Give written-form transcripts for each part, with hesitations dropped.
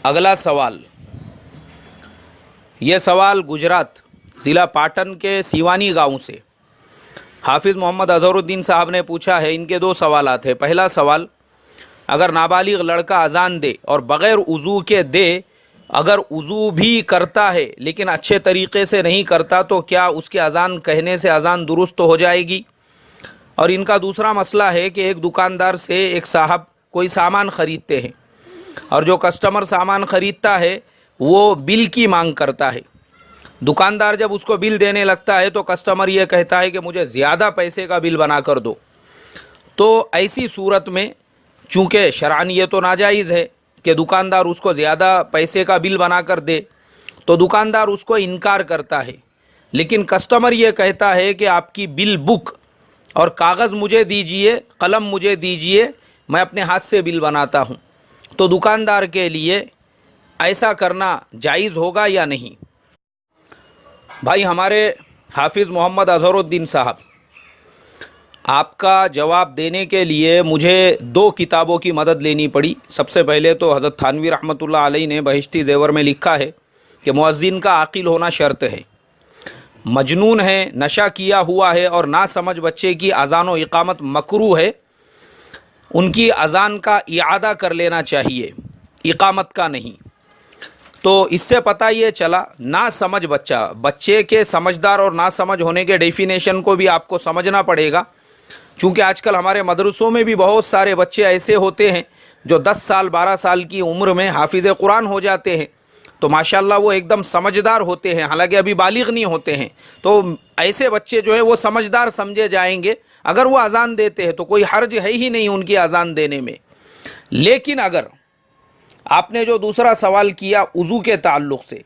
اگلا سوال، یہ سوال گجرات ضلع پاٹن کے سیوانی گاؤں سے حافظ محمد اظہر الدین صاحب نے پوچھا ہے۔ ان کے دو سوالات ہیں۔ پہلا سوال، اگر نابالغ لڑکا اذان دے اور بغیر وضو کے دے، اگر وضو بھی کرتا ہے لیکن اچھے طریقے سے نہیں کرتا تو کیا اس کے اذان کہنے سے اذان درست ہو جائے گی؟ اور ان کا دوسرا مسئلہ ہے کہ ایک دکاندار سے ایک صاحب کوئی سامان خریدتے ہیں اور جو کسٹمر سامان خریدتا ہے وہ بل کی مانگ کرتا ہے۔ دکاندار جب اس کو بل دینے لگتا ہے تو کسٹمر یہ کہتا ہے کہ مجھے زیادہ پیسے کا بل بنا کر دو۔ تو ایسی صورت میں چونکہ شرعاً یہ تو ناجائز ہے کہ دکاندار اس کو زیادہ پیسے کا بل بنا کر دے، تو دکاندار اس کو انکار کرتا ہے، لیکن کسٹمر یہ کہتا ہے کہ آپ کی بل بک اور کاغذ مجھے دیجئے، قلم مجھے دیجئے، میں اپنے ہاتھ سے بل بناتا ہوں۔ تو دکاندار کے لیے ایسا کرنا جائز ہوگا یا نہیں؟ بھائی ہمارے حافظ محمد اظہر الدین صاحب، آپ کا جواب دینے کے لیے مجھے دو کتابوں کی مدد لینی پڑی۔ سب سے پہلے تو حضرت تھانوی رحمۃ اللہ علیہ نے بہشتی زیور میں لکھا ہے کہ مؤذن کا عاقل ہونا شرط ہے، مجنون ہے، نشہ کیا ہوا ہے اور ناسمجھ بچے کی اذان و اقامت مکروہ ہے، ان کی اذان کا اعادہ کر لینا چاہیے، اقامت کا نہیں۔ تو اس سے پتہ یہ چلا ناسمجھ بچے کے سمجھدار اور ناسمجھ ہونے کے ڈیفینیشن کو بھی آپ کو سمجھنا پڑے گا، چونکہ آج کل ہمارے مدرسوں میں بھی بہت سارے بچے ایسے ہوتے ہیں جو 10 سال 12 سال کی عمر میں حافظ قرآن ہو جاتے ہیں، تو ماشاءاللہ وہ ایک دم سمجھدار ہوتے ہیں، حالانکہ ابھی بالغ نہیں ہوتے ہیں۔ تو ایسے بچے جو ہے وہ سمجھدار سمجھے جائیں گے اگر وہ اذان دیتے ہیں، تو کوئی حرج ہے ہی نہیں ان کی اذان دینے میں۔ لیکن اگر آپ نے جو دوسرا سوال کیا وضو کے تعلق سے،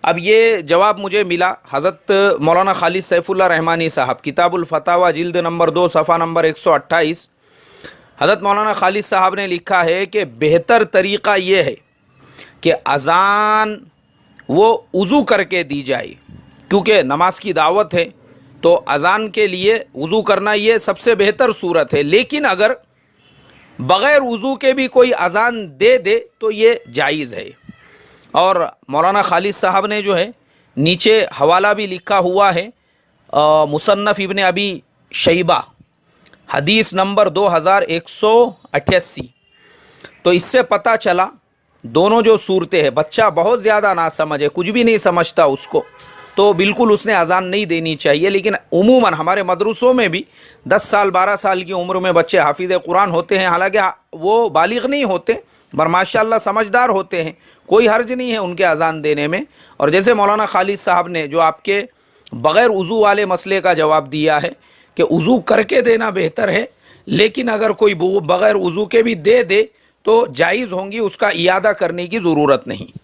اب یہ جواب مجھے ملا حضرت مولانا خالد سیف اللہ رحمانی صاحب، کتاب الفتاوی جلد نمبر 2 صفحہ نمبر 128، حضرت مولانا خالد صاحب نے لکھا ہے کہ بہتر طریقہ یہ ہے کہ اذان وہ وضو کر کے دی جائے، کیونکہ نماز کی دعوت ہے تو اذان کے لیے وضو کرنا یہ سب سے بہتر صورت ہے۔ لیکن اگر بغیر وضو کے بھی کوئی اذان دے دے تو یہ جائز ہے۔ اور مولانا خالد صاحب نے جو ہے نیچے حوالہ بھی لکھا ہوا ہے، مصنف ابن ابی شیبہ حدیث نمبر 2188۔ تو اس سے پتہ چلا دونوں جو صورتیں ہیں، بچہ بہت زیادہ ناسمجھ ہے، کچھ بھی نہیں سمجھتا اس کو، تو بالکل اس نے اذان نہیں دینی چاہیے۔ لیکن عموماً ہمارے مدرسوں میں بھی 10 سال 12 سال کی عمر میں بچے حافظ قرآن ہوتے ہیں، حالانکہ وہ بالغ نہیں ہوتے پر ماشاءاللہ سمجھدار ہوتے ہیں، کوئی حرج نہیں ہے ان کے اذان دینے میں۔ اور جیسے مولانا خالد صاحب نے جو آپ کے بغیر وضو والے مسئلے کا جواب دیا ہے کہ وضو کر کے دینا بہتر ہے، لیکن اگر کوئی بغیر وضو کے بھی دے تو جائز ہوں گی، اس کا اعادہ کرنے کی ضرورت نہیں۔